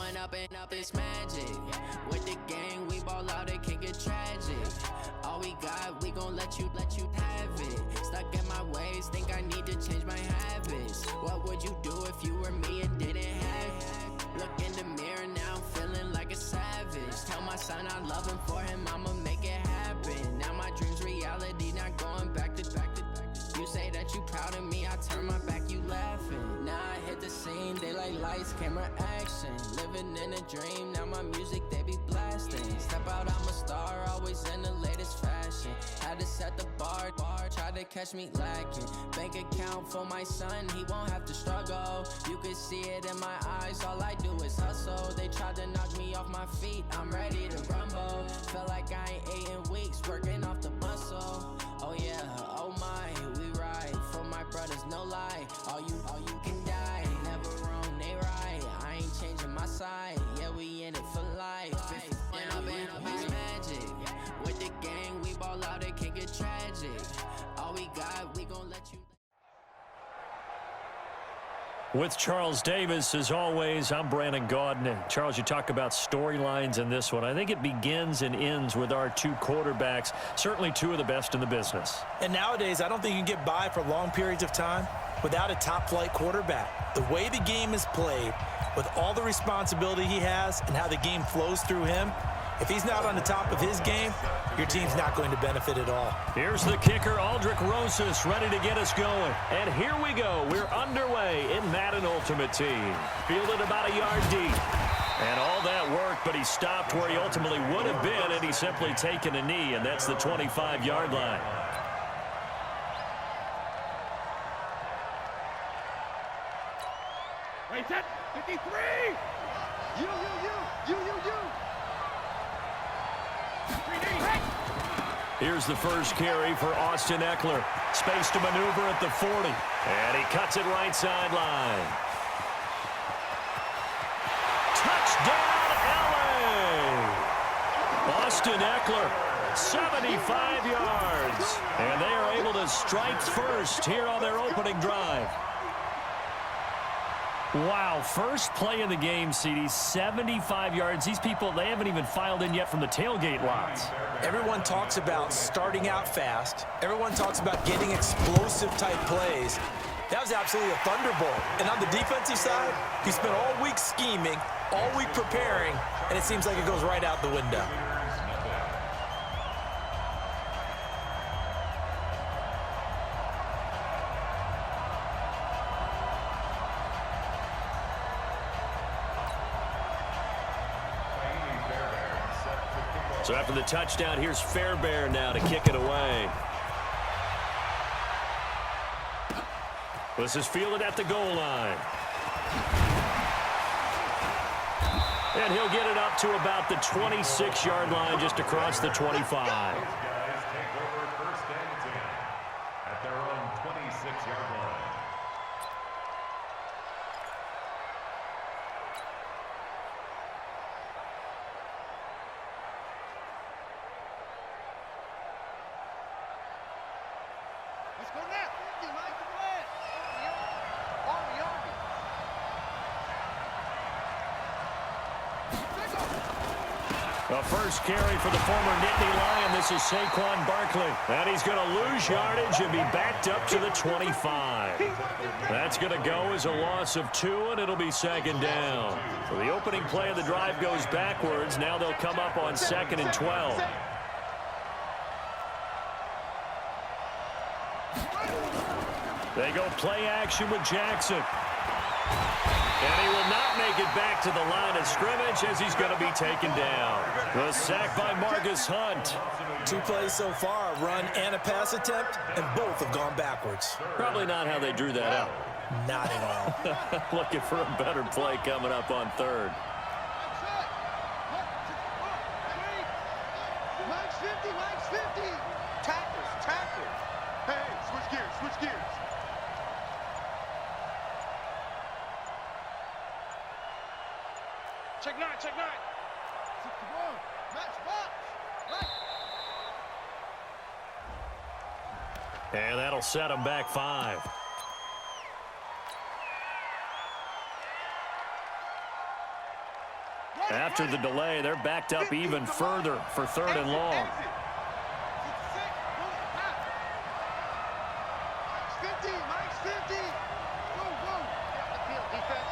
Growing up this magic. With the gang, we ball out, it can get tragic. All we got, we gon' let you have it. Stuck in my ways, think I need to change my habits. What would you do if you were me and didn't have it? Look in the mirror, now I'm feeling like a savage. Tell my son I love him, for him I'ma make it happen. Now my dream's reality, not going back to. You say that you proud of me, I turn my back, you laughing. Now I hit the scene, they like lights, camera, action. Living in a dream, now my music, they be blasting. Step out, I'm a star, always in the latest fashion. Had to set the bar, try to catch me lacking. Bank account for my son, he won't have to struggle. You can see it in my eyes, all I do is hustle. They tried to knock me off my feet, I'm ready to rumble. Felt like I ain't ate in weeks, working off the muscle. Oh yeah, oh my, we ride for my brothers, no lie. All you can die, never wrong, they right. I ain't changing my side, yeah, we in it for life. When up it's magic. With the gang, we ball out, it can get tragic. All we got, we gon' let you. With Charles Davis, as always, I'm Brandon Gaudin. Charles, you talk about storylines in this one. I think it begins and ends with our two quarterbacks, certainly two of the best in the business. And nowadays, I don't think you can get by for long periods of time without a top-flight quarterback. The way the game is played, with all the responsibility he has and how the game flows through him, if he's not on the top of his game, your team's not going to benefit at all. Here's the kicker, Aldrich Rosas, ready to get us going. And here we go. We're underway in Madden Ultimate Team. Fielded about a yard deep. And all that work, but he stopped where he ultimately would have been, and he's simply taken a knee, and that's the 25-yard line. Wait, set, 53! You! Here's the first carry for Austin Eckler. Space to maneuver at the 40. And he cuts it right sideline. Touchdown, LA! Austin Eckler, 75 yards. And they are able to strike first here on their opening drive. Wow, first play of the game, CD, 75 yards. These people, they haven't even filed in yet from the tailgate lots. Everyone talks about starting out fast. Everyone talks about getting explosive-type plays. That was absolutely a thunderbolt. And on the defensive side, he spent all week scheming, all week preparing, and it seems like it goes right out the window. So after the touchdown, here's Fairbairn now to kick it away. This is fielded at the goal line. And he'll get it up to about the 26-yard line, just across the 25. Guys take over first and 10 at their own 26-yard line. Let's go now. You like the plan. Army. The first carry for the former Nittany Lion. This is Saquon Barkley. And he's going to lose yardage and be backed up to the 25. That's going to go as a loss of 2, and it'll be second down. So the opening play of the drive goes backwards. Now they'll come up on 2nd and 12. They go play action with Jackson. And he will not make it back to the line of scrimmage as he's going to be taken down. The sack by Marcus Hunt. 2 plays so far, a run and a pass attempt, and both have gone backwards. Probably not how they drew that up. Not at all. Looking for a better play coming up on 3rd. Max 50. Tackles. Hey, switch gears. Check nine. 61. Match box. Right. And that'll set him back 5. After the delay, they're backed up even further for 3rd and long. 50, Mike's 50. Whoa, whoa. Get off the field, defense.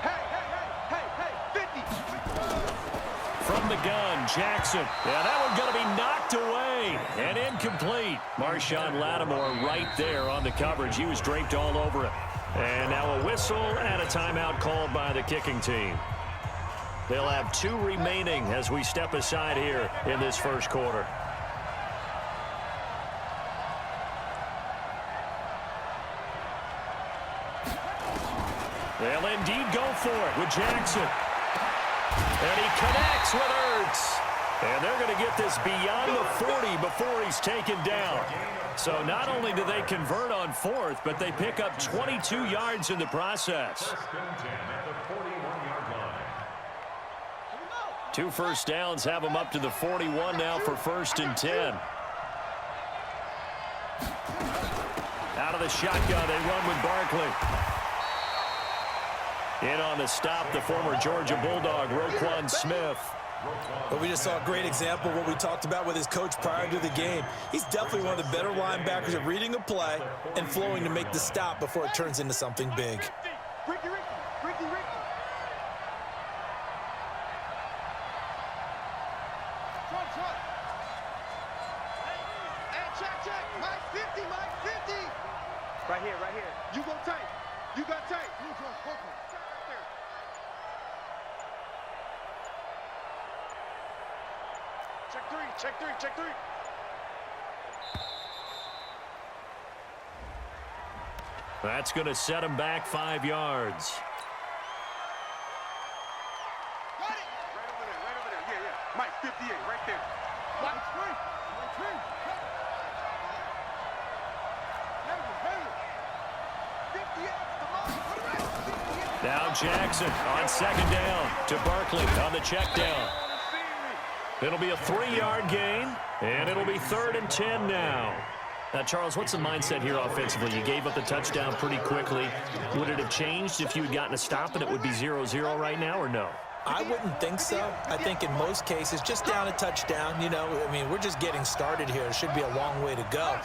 Hey, 50. From the gun, Jackson. Yeah, that one's going to be knocked away and incomplete. Marshawn Lattimore right there on the coverage. He was draped all over it. And now a whistle and a timeout called by the kicking team. They'll have 2 remaining as we step aside here in this first quarter. They'll indeed go for it with Jackson. And he connects with Ertz. And they're going to get this beyond the 40 before he's taken down. So not only do they convert on 4th, but they pick up 22 yards in the process. 2 first downs have them up to the 41 now for 1st and 10. Out of the shotgun, they run with Barkley. In on the stop, the former Georgia Bulldog, Roquan Smith. But we just saw a great example of what we talked about with his coach prior to the game. He's definitely one of the better linebackers at reading a play and flowing to make the stop before it turns into something big. Ricky. Front. Hey, check. Mike 50. Right here. You go tight. You got tight. Check three. That's going to set him back 5 yards. Got it. Right over there. Yeah. Mike 58, right there. Mike 58. Now Jackson on 2nd down to Barkley on the check down. It'll be a 3-yard gain, and it'll be 3rd and 10 now. Now, Charles, what's the mindset here offensively? You gave up the touchdown pretty quickly. Would it have changed if you had gotten a stop and it would be 0-0 right now, or no? I wouldn't think so. I think in most cases, just down a touchdown, we're just getting started here. It should be a long way to go.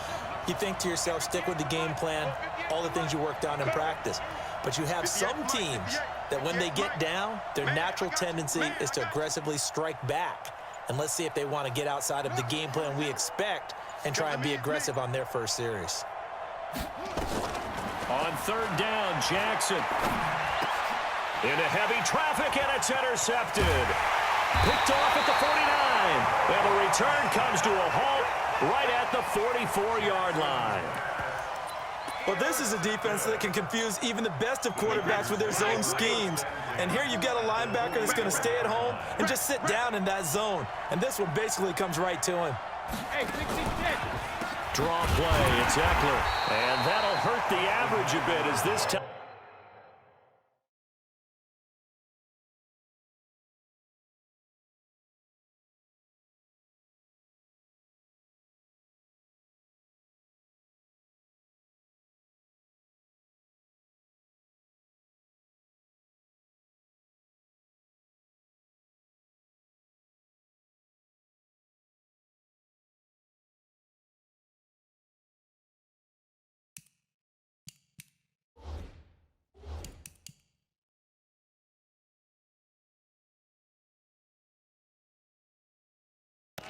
You think to yourself, stick with the game plan, all the things you worked on in practice. But you have some teams that when they get down, their natural tendency is to aggressively strike back. And let's see if they want to get outside of the game plan we expect and try and be aggressive on their first series. On 3rd down, Jackson. Into heavy traffic, and it's intercepted. Picked off at the 49. And the return comes to a halt right at the 44-yard line. Well, this is a defense that can confuse even the best of quarterbacks with their zone schemes. And here you've got a linebacker that's going to stay at home and just sit down in that zone. And this one basically comes right to him. Hey, 16-10. Draw play, it's Eckler. And that'll hurt the average a bit as this time.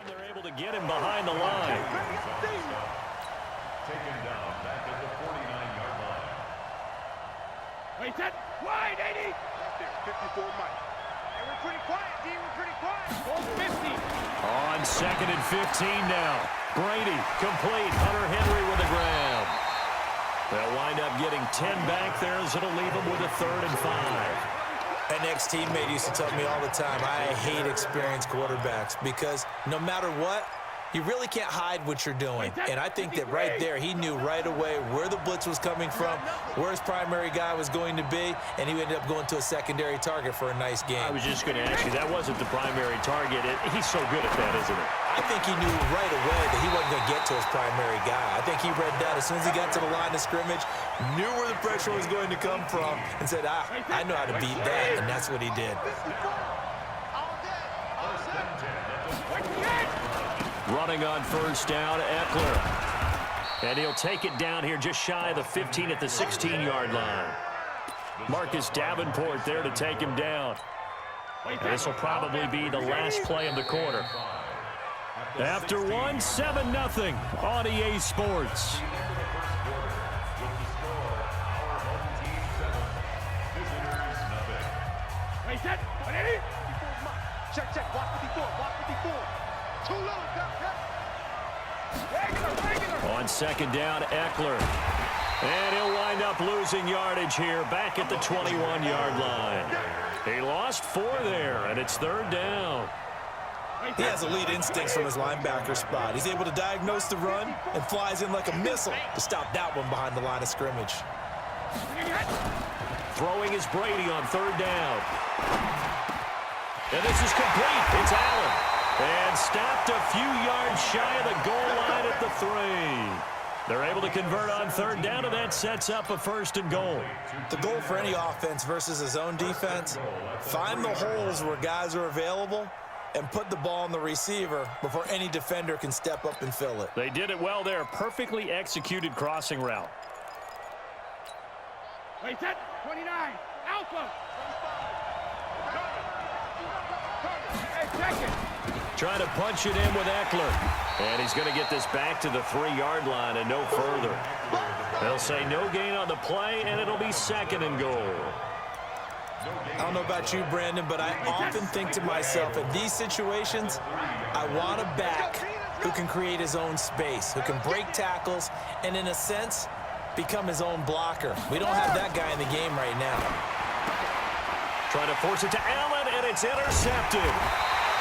They're able to get him behind the line. Taken down back at the 49-yard line. Wait, that wide, 80. Right there, 54 Mike. Hey, we're pretty quiet, D. We're pretty quiet. Hold 50. On 2nd and 15 now. Brady complete. Hunter Henry with a grab. They'll wind up getting 10 back there as it'll leave them with a 3rd and 5. An ex-teammate used to tell me all the time, I hate experienced quarterbacks because no matter what, you really can't hide what you're doing. And I think that right there, he knew right away where the blitz was coming from, where his primary guy was going to be, and he ended up going to a secondary target for a nice game. I was just going to ask you, that wasn't the primary target. He's so good at that, isn't it? I think he knew right away that he wasn't going to get to his primary guy. I think he read that as soon as he got to the line of scrimmage, knew where the pressure was going to come from, and said, I know how to beat that, and that's what he did. Running on first down, Eckler. And he'll take it down here just shy of the 15 at the 16-yard line. Marcus Davenport there to take him down. And this will probably be the last play of the quarter. After 7-0 on EA Sports. Set. Check. Watch 54. Too low. Regular. On second down, Eckler. And he'll wind up losing yardage here back at the 21-yard line. He lost 4 there, and it's third down. He has elite instincts from his linebacker spot. He's able to diagnose the run and flies in like a missile to stop that one behind the line of scrimmage. Throwing is Brady on third down. And this is complete. It's Allen. And stopped a few yards shy of the goal line at the 3. They're able to convert on third down, and that sets up a 1st and goal. The goal for any offense versus his own defense, find the holes where guys are available and put the ball on the receiver before any defender can step up and fill it. They did it well there. Perfectly executed crossing route. Wait, set. 29. Alpha. Hey, second. Trying to punch it in with Eckler. And he's going to get this back to the 3-yard line and no further. They'll say no gain on the play, and it'll be 2nd and goal. I don't know about you, Brandon, but I often think to myself, in these situations, I want a back who can create his own space, who can break tackles, and in a sense, become his own blocker. We don't have that guy in the game right now. Trying to force it to Allen, and it's intercepted.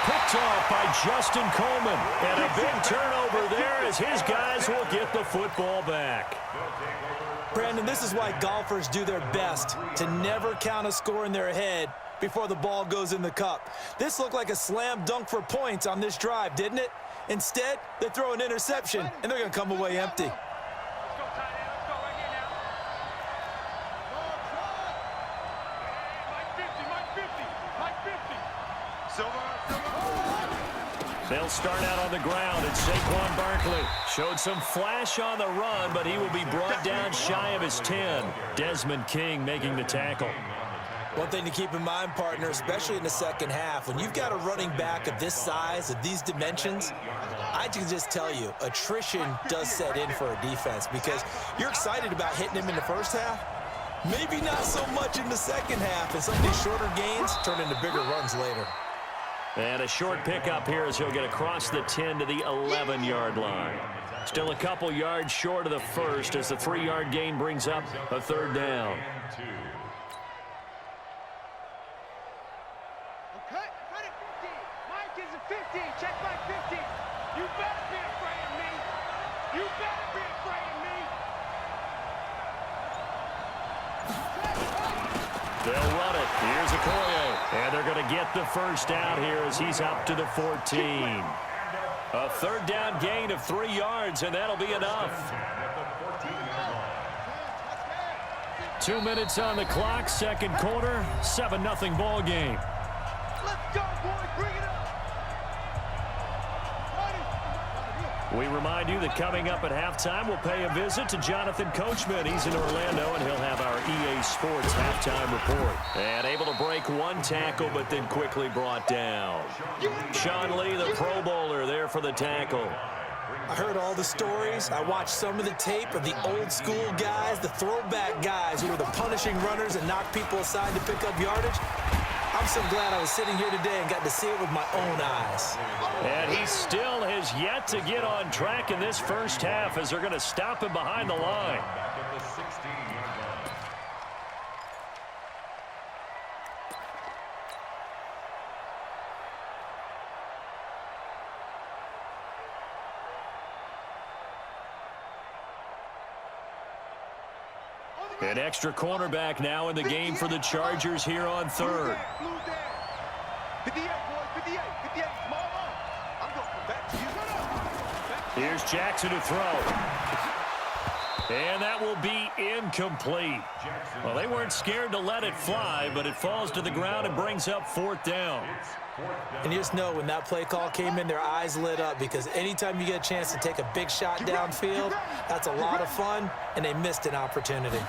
Picked off by Justin Coleman. And a big turnover there as his guys will get the football back. Brandon, this is why golfers do their best to never count a score in their head before the ball goes in the cup. This looked like a slam dunk for points on this drive, didn't it? Instead, they throw an interception, and they're going to come away empty. They'll start out on the ground, and Saquon Barkley showed some flash on the run, but he will be brought down shy of his 10. Desmond King making the tackle. One thing to keep in mind, partner, especially in the second half, when you've got a running back of this size, of these dimensions, I can just tell you, attrition does set in for a defense because you're excited about hitting him in the first half. Maybe not so much in the second half, and some of these shorter gains turn into bigger runs later. And a short pickup here as he'll get across the 10 to the 11-yard line. Still a couple yards short of the first as the 3-yard gain brings up a third down. Okay, cut it 15. Mike is a 15. Check my 15. You better be afraid of me. You better be afraid of me. They'll run it. Here's Okoye. And they're going to get the first down here as he's up to the 14. A third down gain of 3 yards, and that'll be enough. 2 minutes on the clock, second quarter, 7-0 ball game. Let's go, boys. Bring it up. We remind you that coming up at halftime, we'll pay a visit to Jonathan Coachman. He's in Orlando, and he'll have our EA Sports halftime report. And able to break one tackle, but then quickly brought down. Sean Lee, the Pro Bowler, there for the tackle. I heard all the stories. I watched some of the tape of the old school guys, the throwback guys who were the punishing runners and knocked people aside to pick up yardage. I'm so glad I was sitting here today and got to see it with my own eyes. And he still has yet to get on track in this first half as they're going to stop him behind the line. An extra cornerback now in the game for the Chargers here on third. 58, boys, 58, 58. Small on. I'm going to come back to you. Here's Jackson to throw. And that will be incomplete. Well, they weren't scared to let it fly, but it falls to the ground and brings up 4th down. And you just know when that play call came in, their eyes lit up, because anytime you get a chance to take a big shot downfield, that's a lot of fun, and they missed an opportunity.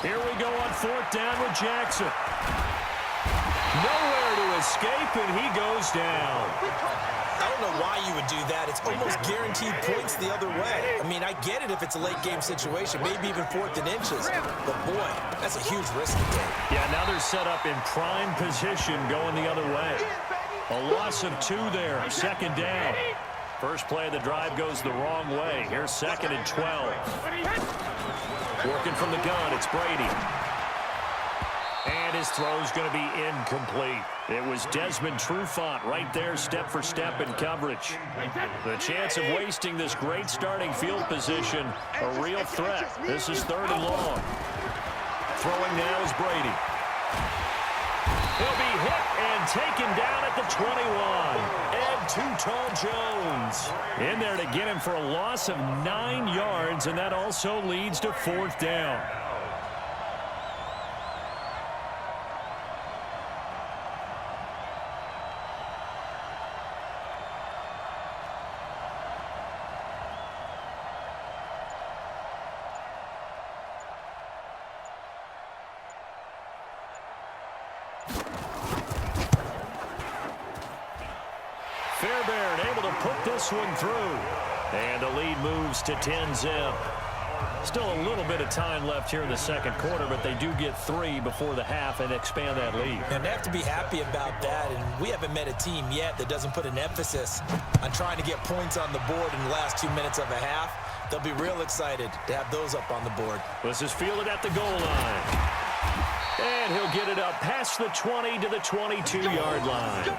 Here we go on 4th down with Jackson. Nowhere to escape, and he goes down. I don't know why you would do that. It's almost guaranteed points the other way. I mean, I get it if it's a late-game situation, maybe even 4th and inches. But, boy, that's a huge risk to take. Yeah, now they're set up in prime position going the other way. A loss of 2 there, 2nd down. First play of the drive goes the wrong way. Here's 2nd and 12. Working from the gun, it's Brady. And his throw's going to be incomplete. It was Desmond Trufant right there, step for step in coverage. The chance of wasting this great starting field position, a real threat. This is 3rd and long. Throwing now is Brady. He'll be hit and taken down at the 21. And Too-Tall Jones in there to get him for a loss of 9 yards, and that also leads to 4th down. Fairbairn able to put this one through. And the lead moves to 10-zip. Still a little bit of time left here in the 2nd quarter, but they do get 3 before the half and expand that lead. And they have to be happy about that, and we haven't met a team yet that doesn't put an emphasis on trying to get points on the board in the last 2 minutes of a half. They'll be real excited to have those up on the board. This is fielded at the goal line. And he'll get it up past the 20 to the 22-yard line.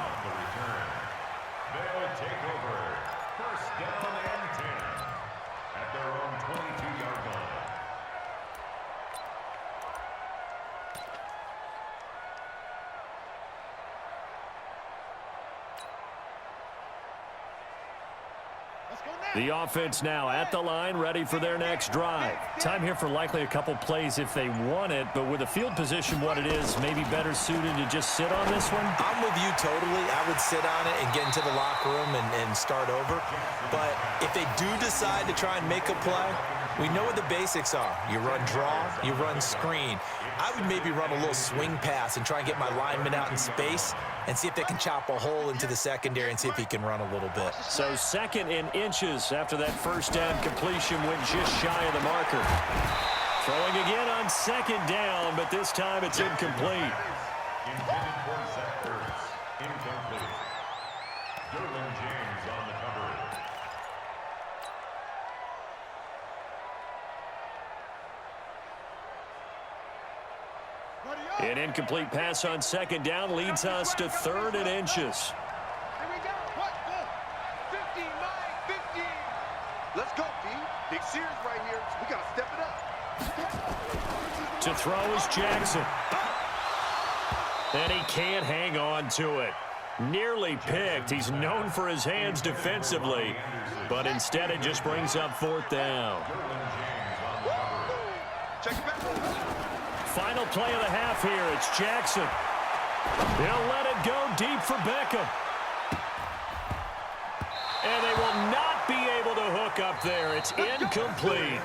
The offense now at the line, ready for their next drive. Time here for likely a couple plays if they want it, but with the field position what it is, maybe better suited to just sit on this one? I'm with you totally. I would sit on it and get into the locker room and start over. But if they do decide to try and make a play, we know what the basics are. You run draw, you run screen. I would maybe run a little swing pass and try and get my lineman out in space and see if they can chop a hole into the secondary and see if he can run a little bit. So 2nd and inches after that 1st down completion went just shy of the marker. Throwing again on 2nd down, but this time it's incomplete. Intended for Zach incomplete. Derwin James on the cover. An incomplete pass on 2nd down leads us to 3rd and inches. Here we go. What? 15, 15. Let's go, D. Big series right here. We got to step it up. To throw is Jackson. And he can't hang on to it. Nearly picked. He's known for his hands defensively, but instead it just brings up 4th down. Check it back. Final play of the half here. It's Jackson. He'll let it go deep for Beckham. And they will not be able to hook up there. It's incomplete.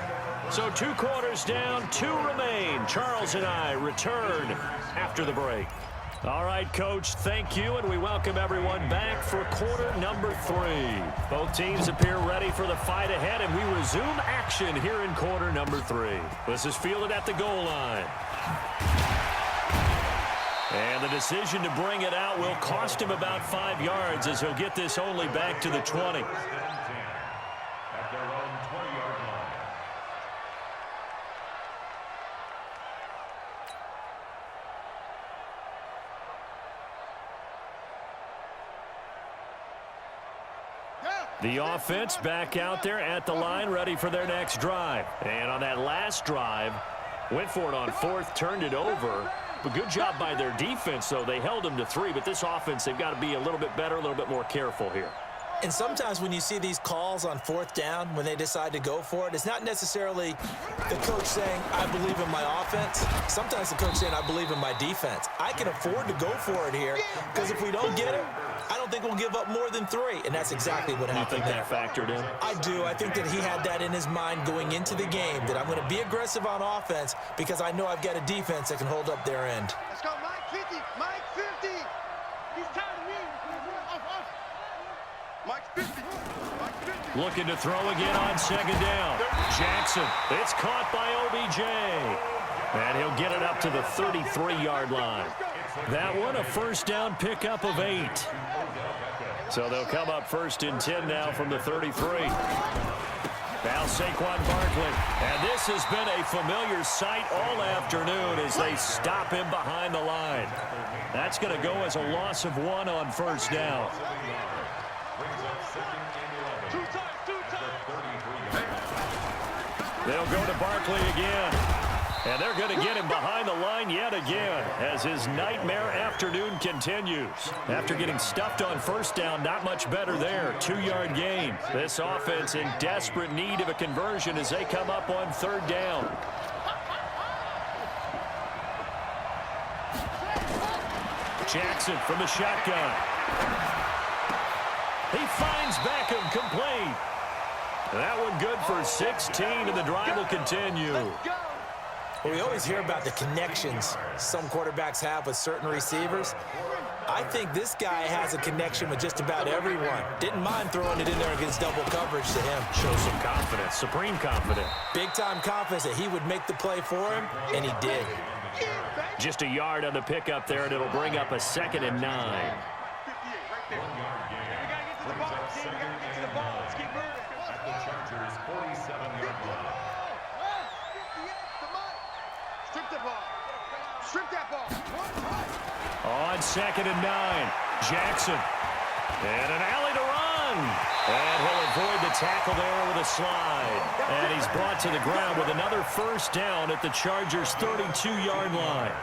So 2 quarters down, 2 remain. Charles and I return after the break. All right, Coach, thank you, and we welcome everyone back for quarter number 3. Both teams appear ready for the fight ahead, and we resume action here in quarter number 3. This is fielded at the goal line. And the decision to bring it out will cost him about 5 yards as he'll get this only back to the 20. At their own 20-yard line. The offense back out there at the line, ready for their next drive. And on that last drive, went for it on 4th, turned it over. But good job by their defense, though. They held them to 3, but this offense, they've got to be a little bit better, a little bit more careful here. And sometimes when you see these calls on fourth down, when they decide to go for it, it's not necessarily the coach saying, I believe in my offense. Sometimes the coach saying, I believe in my defense. I can afford to go for it here because if we don't get it, I don't think we'll give up more than 3. And that's exactly what happened there. You think that factored in? I do. I think that he had that in his mind going into the game, that I'm going to be aggressive on offense because I know I've got a defense that can hold up their end. Let's go, Mike 50. Mike 50. He's tired of me. Mike 50. Mike 50. Looking to throw again on second down. Jackson. It's caught by OBJ. And he'll get it up to the 33-yard line. That one, a first down pickup of 8. So they'll come up first and 10 now from the 33. Now Saquon Barkley. And this has been a familiar sight all afternoon as they stop him behind the line. That's going to go as a loss of 1 on first down. They'll go to Barkley again. And they're going to get him behind the line yet again as his nightmare afternoon continues. After getting stuffed on first down, not much better there. 2-yard gain. This offense in desperate need of a conversion as they come up on third down. Jackson from the shotgun. He finds Beckham complete. That one good for 16, and the drive will continue. Well, we always hear about the connections some quarterbacks have with certain receivers. I think this guy has a connection with just about everyone. Didn't mind throwing it in there against double coverage to him. Shows some confidence, supreme confidence. Big-time confidence that he would make the play for him, and he did. Just a yard on the pickup there, and it'll bring up a 2nd and 9. Strip that ball. On 2nd and 9, Jackson. And an alley to run. And he'll avoid the tackle there with a slide. And he's brought to the ground with another first down at the Chargers' 32-yard line.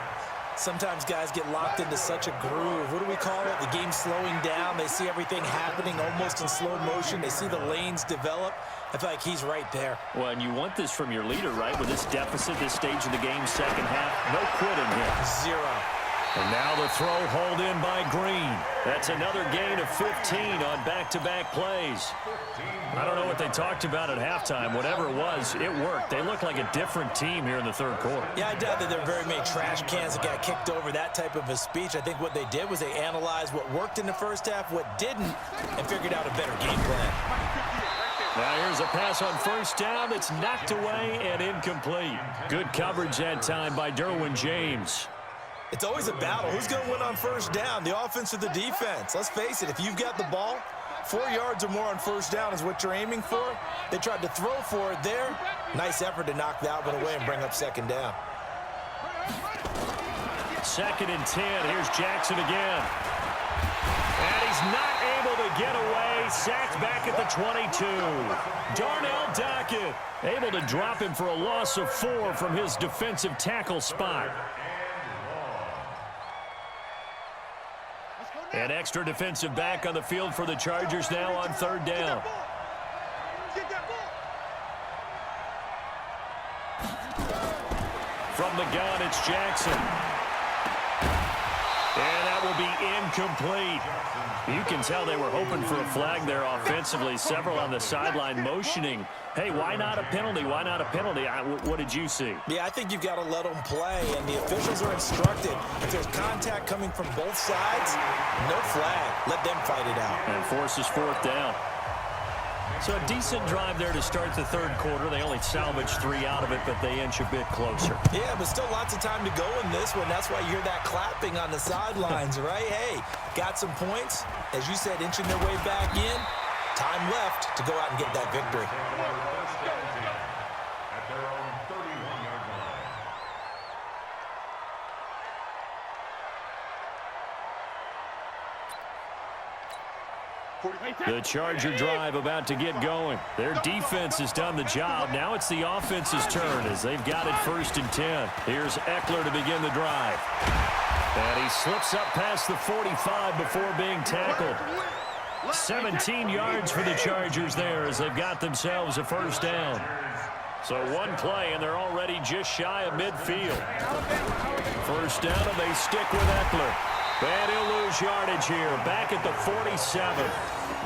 Sometimes guys get locked into such a groove. What do we call it? The game's slowing down. They see everything happening almost in slow motion. They see the lanes develop. I feel like he's right there. Well, and you want this from your leader, right? With this deficit, this stage of the game, second half, no quitting here. 0. And now the throw hauled in by Green. That's another gain of 15 on back-to-back plays. I don't know what they talked about at halftime. Whatever it was, it worked. They look like a different team here in the third quarter. Yeah, I doubt that there are very many trash cans that got kicked over, that type of a speech. I think what they did was they analyzed what worked in the first half, what didn't, and figured out a better game plan. Now here's a pass on first down that's knocked away and incomplete. Good coverage that time by Derwin James. It's always a battle. Who's going to win on first down, the offense or the defense? Let's face it, if you've got the ball, 4 yards or more on first down is what you're aiming for. They tried to throw for it there. Nice effort to knock that one away and bring up second down. 2nd and 10. Here's Jackson again. And he's not able to get away. Sacked back at the 22. Darnell Dockett able to drop him for a loss of 4 from his defensive tackle spot. An extra defensive back on the field for the Chargers now on third down. From the gun, it's Jackson. And that will be incomplete. You can tell they were hoping for a flag there offensively. Several on the sideline motioning. Hey, why not a penalty? Why not a penalty? What did you see? Yeah, I think you've got to let them play, and the officials are instructed. If there's contact coming from both sides, no flag. Let them fight it out. And forces fourth down. So a decent drive there to start the third quarter. They only salvaged 3 out of it, but they inch a bit closer. Yeah, but still lots of time to go in this one. That's why you hear that clapping on the sidelines, right? Hey, got some points. As you said, inching their way back in. Time left to go out and get that victory. At their own 31-yard line. The Charger drive about to get going. Their defense has done the job. Now it's the offense's turn as they've got it 1st and 10. Here's Eckler to begin the drive. And he slips up past the 45 before being tackled. 17 yards for the Chargers there as they've got themselves a first down. So one play, and they're already just shy of midfield. First down, and they stick with Eckler. And he'll lose yardage here, back at the 47.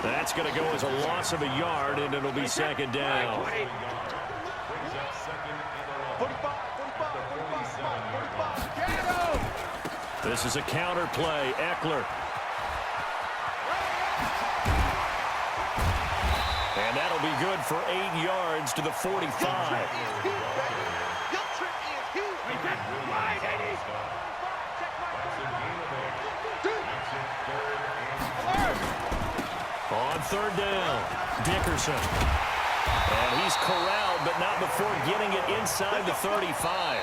That's going to go as a loss of a yard, and it'll be second down. 45. This is a counter play. Eckler. And that'll be good for 8 yards to the 45. On third down, Dickerson. And he's corralled, but not before getting it inside the 35.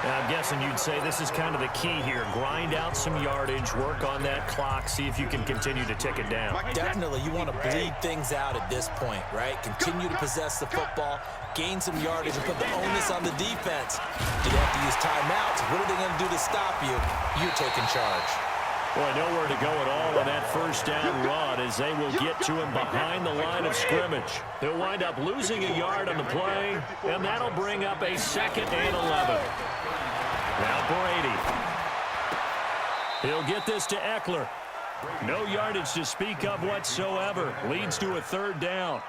Now, I'm guessing you'd say this is kind of the key here. Grind out some yardage, work on that clock, see if you can continue to tick it down. Definitely, you want to bleed things out at this point, right? Continue to possess the football, gain some yardage, and put the onus on the defense. Do they have to use timeouts? What are they going to do to stop you? You're taking charge. Boy, nowhere to go at all on that first down run as they will get to him behind the line of scrimmage. They'll wind up losing a yard on the play, and that'll bring up a 2nd and 11. Now Brady. He'll get this to Eckler. No yardage to speak of whatsoever. Leads to a third down.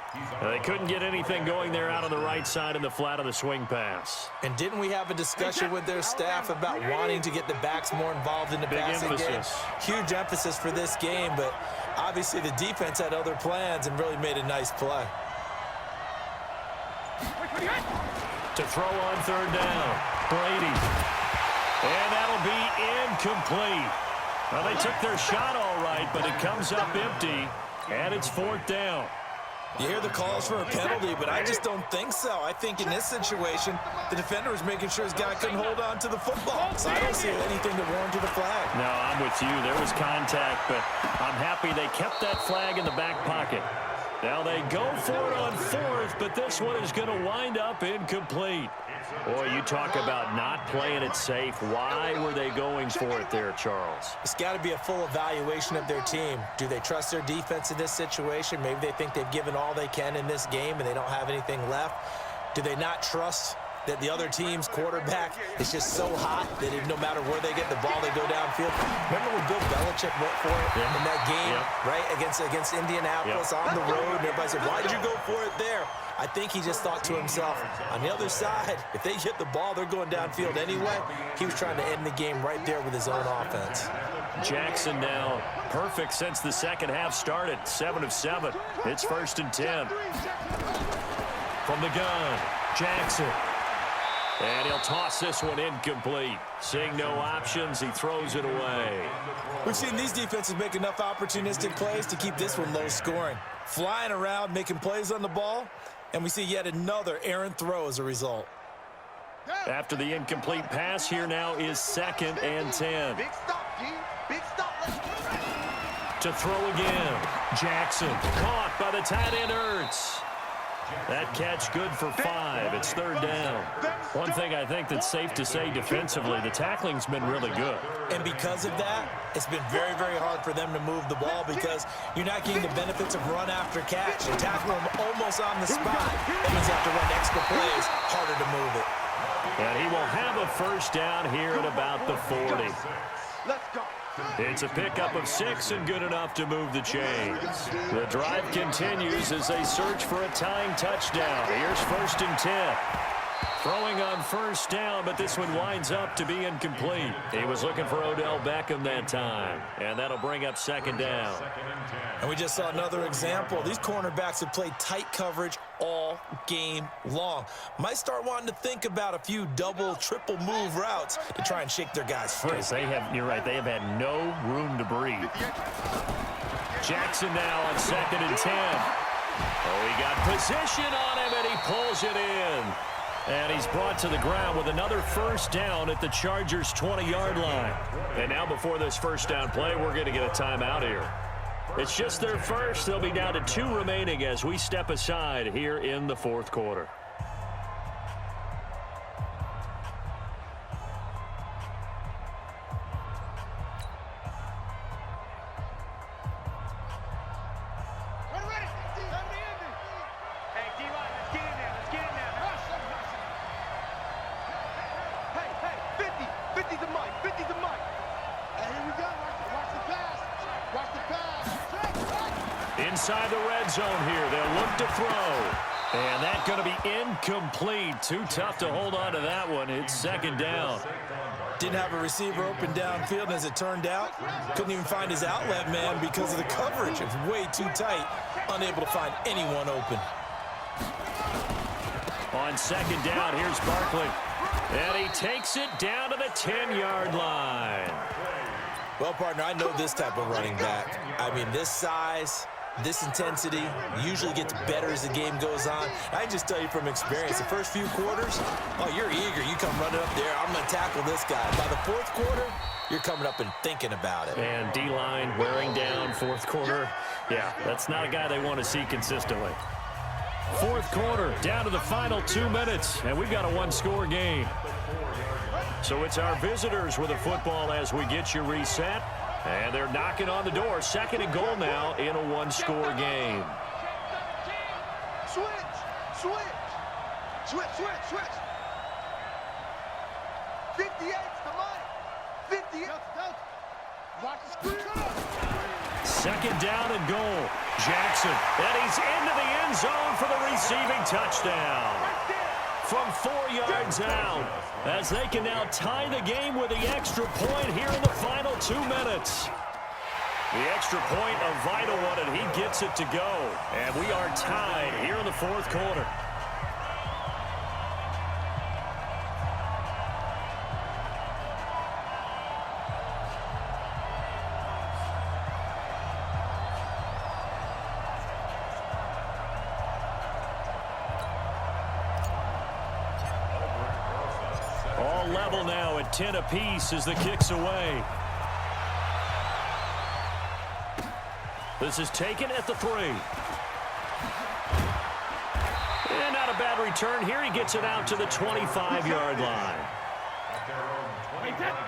They couldn't get anything going there out on the right side in the flat of the swing pass. And didn't we have a discussion with their staff about wanting to get the backs more involved in the passing game? Huge emphasis for this game, but obviously the defense had other plans and really made a nice play. To throw on third down, Brady. And that'll be incomplete. Well, they took their shot all right, but it comes up empty, and it's 4th down. You hear the calls for a penalty, but I just don't think so. I think in this situation, the defender was making sure his guy couldn't hold on to the football. So I don't see anything to warrant the flag. No, I'm with you. There was contact, but I'm happy they kept that flag in the back pocket. Now they go for it on 4th, but this one is going to wind up incomplete. Boy, you talk about not playing it safe. Why were they going for it there, Charles? It's got to be a full evaluation of their team. Do they trust their defense in this situation? Maybe they think they've given all they can in this game and they don't have anything left. Do they not trust that the other team's quarterback is just so hot that no matter where they get the ball, they go downfield? Remember when Bill Belichick went for it in that game, right, against Indianapolis on the road? And everybody said, why did you go for it there? I think he just thought to himself, on the other side, if they get the ball, they're going downfield anyway. He was trying to end the game right there with his own offense. Jackson now perfect since the second half started, 7 of 7. It's 1st and 10. From the gun, Jackson. And he'll toss this one incomplete. Seeing no options, he throws it away. We've seen these defenses make enough opportunistic plays to keep this one low scoring. Flying around, making plays on the ball, and we see yet another errant throw as a result. After the incomplete pass, here now is 2nd and 10. Big stop, G. Big stop. To throw again. Jackson caught by the tight end Ertz. That catch good for 5. It's 3rd down. One thing I think that's safe to say defensively, the tackling's been really good. And because of that, it's been very, very hard for them to move the ball because you're not getting the benefits of run after catch. You tackle them almost on the spot. That means you have to run extra plays, harder to move it. And he will have a first down here at about the 40. Let's go. It's a pickup of 6 and good enough to move the chains. The drive continues as they search for a tying touchdown. Here's 1st and 10. Throwing on first down, but this one winds up to be incomplete. He was looking for Odell Beckham that time, and that'll bring up 2nd down. And we just saw another example. These cornerbacks have played tight coverage all game long. Might start wanting to think about a few double, triple move routes to try and shake their guys free. You're right, they have had no room to breathe. Jackson now on 2nd and 10. Oh, he got position on him, and he pulls it in. And he's brought to the ground with another first down at the Chargers' 20-yard line. And now before this first down play, we're going to get a timeout here. It's just their first. They'll be down to 2 remaining as we step aside here in the 4th quarter. inside the red zone here. They'll look to throw. And that's going to be incomplete. Too tough to hold on to that one. It's second down. Didn't have a receiver open downfield, and as it turned out, couldn't even find his outlet man because of the coverage. It was way too tight, unable to find anyone open. On second down, here's Barkley. And he takes it down to the 10-yard line. Well, partner, I know this type of running back. I mean, this size, this intensity usually gets better as the game goes on. I can just tell you from experience, the first few quarters, oh, you're eager. You come running up there, I'm going to tackle this guy. By the fourth quarter, you're coming up and thinking about it. And D-line wearing down fourth quarter. Yeah, that's not a guy they want to see consistently. Fourth quarter, down to the final 2 minutes, and we've got a one-score game. So it's our visitors with the football as we get you reset. And they're knocking on the door. Second and goal now in a one-score game. Switch. 58's the money. 58. Watch the screen. Second down and goal. Jackson, and he's into the end zone for the receiving touchdown. From 4 yards out, as they can now tie the game with the extra point here in the final 2 minutes. The extra point, a vital one, and he gets it to go. And we are tied here in the fourth quarter. All level now at 10 apiece as the kick's away. This is taken at the 3. And not a bad return here. He gets it out to the 25-yard line.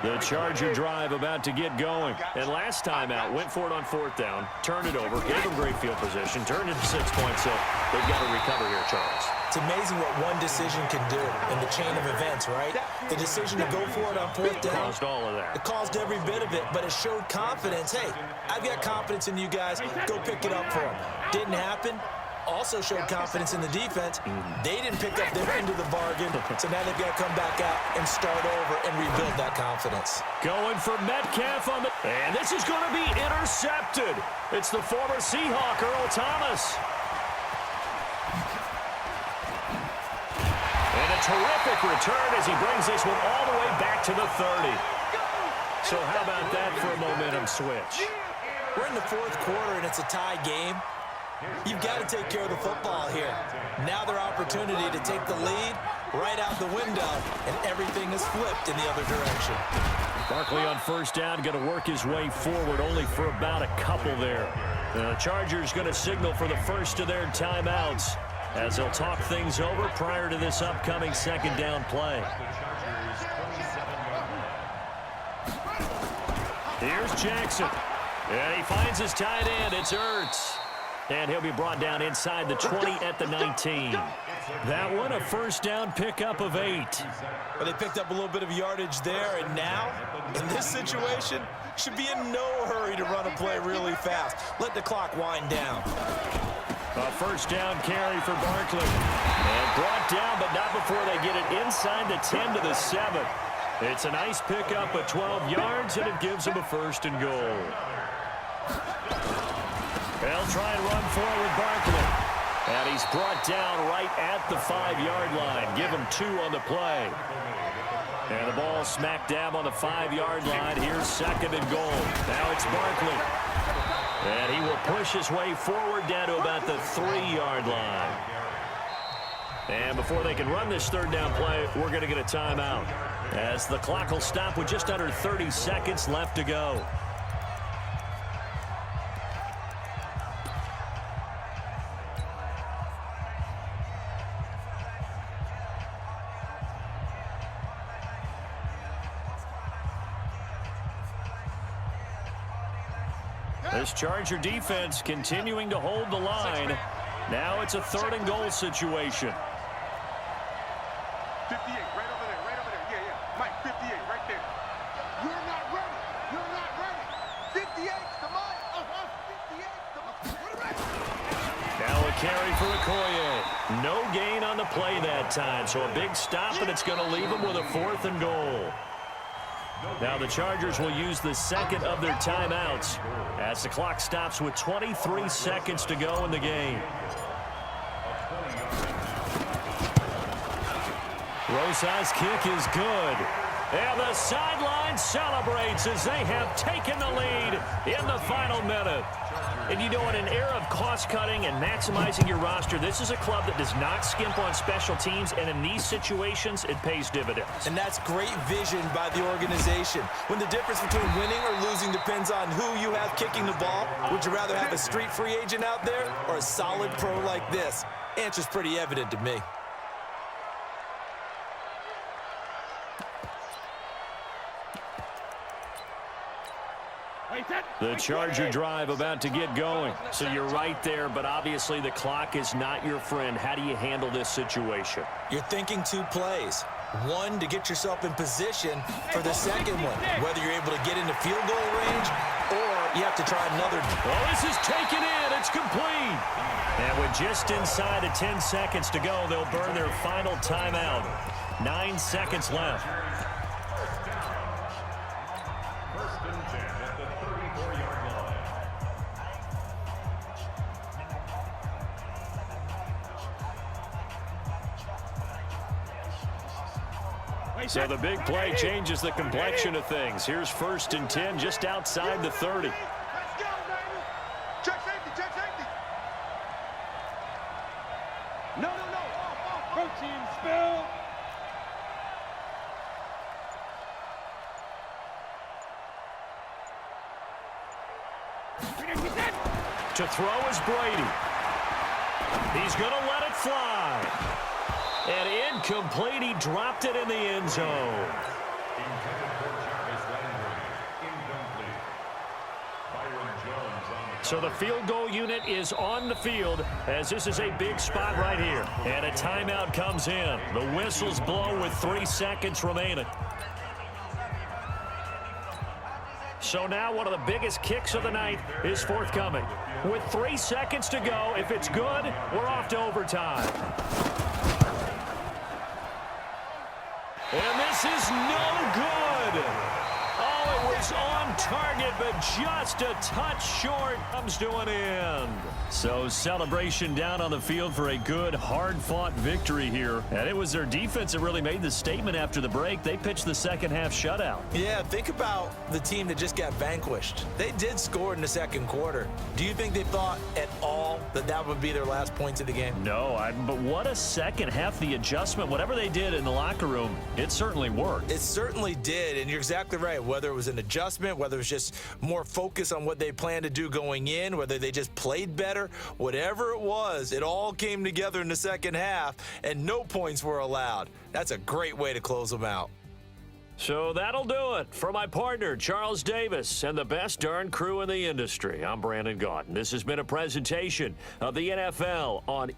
The Charger drive about to get going. And last time out, went for it on fourth down, turned it over, gave them great field position, turned it to 6 points. So they've got to recover here, Charles. It's amazing what one decision can do in the chain of events, right? The decision to go for it on fourth down. Caused all of that. It caused every bit of it, but it showed confidence. Hey, I've got confidence in you guys. Go pick it up for them. Didn't happen. Also showed confidence in the defense. They didn't pick up their end of the bargain, so now they've got to come back out and start over and rebuild that confidence. Going for Metcalf on the... And this is going to be intercepted. It's the former Seahawk, Earl Thomas. And a terrific return as he brings this one all the way back to the 30. So how about that for a momentum switch? We're in the fourth quarter, and it's a tie game. You've got to take care of the football here. Now their opportunity to take the lead right out the window, and everything is flipped in the other direction. Barkley on first down, going to work his way forward, only for about a couple there. The Chargers going to signal for the first of their timeouts as they'll talk things over prior to this upcoming second down play. Here's Jackson. And he finds his tight end. It's Ertz. And he'll be brought down inside the 20 at the 19. That one, a first down pickup of 8. But they picked up a little bit of yardage there, and now, in this situation, should be in no hurry to run a play really fast. Let the clock wind down. A first down carry for Barkley. And brought down, but not before they get it inside the 10 to the 7. It's a nice pickup of 12 yards, and it gives them a first and goal. They'll try and run forward Barkley. And he's brought down right at the 5-yard line. Give him 2 on the play. And the ball smack dab on the 5-yard line. Here's second and goal. Now it's Barkley. And he will push his way forward down to about the 3-yard line. And before they can run this third down play, we're going to get a timeout, as the clock will stop with just under 30 seconds left to go. This Charger defense continuing to hold the line. Now it's a third and goal situation. 58, right over there, right over there. Yeah. Mike, 58, right there. You're not ready. You're not ready. 58's the money. 58's the money. Okoye. No gain on the play that time, so a big stop, and it's going to leave them with a 4th and goal. Now the Chargers will use the second of their timeouts as the clock stops with 23 seconds to go in the game. Rosa's kick is good. And the sideline celebrates as they have taken the lead in the final minute. And you know, in an era of cost-cutting and maximizing your roster, this is a club that does not skimp on special teams, and in these situations, it pays dividends. And that's great vision by the organization. When the difference between winning or losing depends on who you have kicking the ball, would you rather have a street free agent out there or a solid pro like this? Answer's pretty evident to me. The Charger drive about to get going. So you're right there, but obviously the clock is not your friend. How do you handle this situation? You're thinking 2 plays. One, to get yourself in position for the second one, whether you're able to get into field goal range or you have to try another. Oh, this is taken in. It's complete. And with just inside of 10 seconds to go, they'll burn their final timeout. 9 seconds left. So the big play changes the complexion of things. Here's 1st and 10 just outside the 30. Let's go, baby. Check safety, check safety. No. Protein spill. To throw is Brady. He's going to let it fly. And incomplete. He dropped it in the end zone. So the field goal unit is on the field as this is a big spot right here. And a timeout comes in. The whistles blow with 3 seconds remaining. So now one of the biggest kicks of the night is forthcoming. With 3 seconds to go, if it's good, we're off to overtime. And this is no good. Oh, it was on target, but just a touch short. Comes to an end. So celebration down on the field for a good, hard-fought victory here. And it was their defense that really made the statement after the break. They pitched the second half shutout. Yeah, think about the team that just got vanquished. They did score in the second quarter. Do you think they thought at all that that would be their last points of the game? No, but what a second half. The adjustment, whatever they did in the locker room, it certainly worked. It certainly did, and you're exactly right. Whether it was an adjustment, whether it was just more focus on what they planned to do going in, whether they just played better, whatever it was, it all came together in the second half, and no points were allowed. That's a great way to close them out. So that'll do it. For my partner, Charles Davis, and the best darn crew in the industry, I'm Brandon Gaudin. This has been a presentation of the NFL on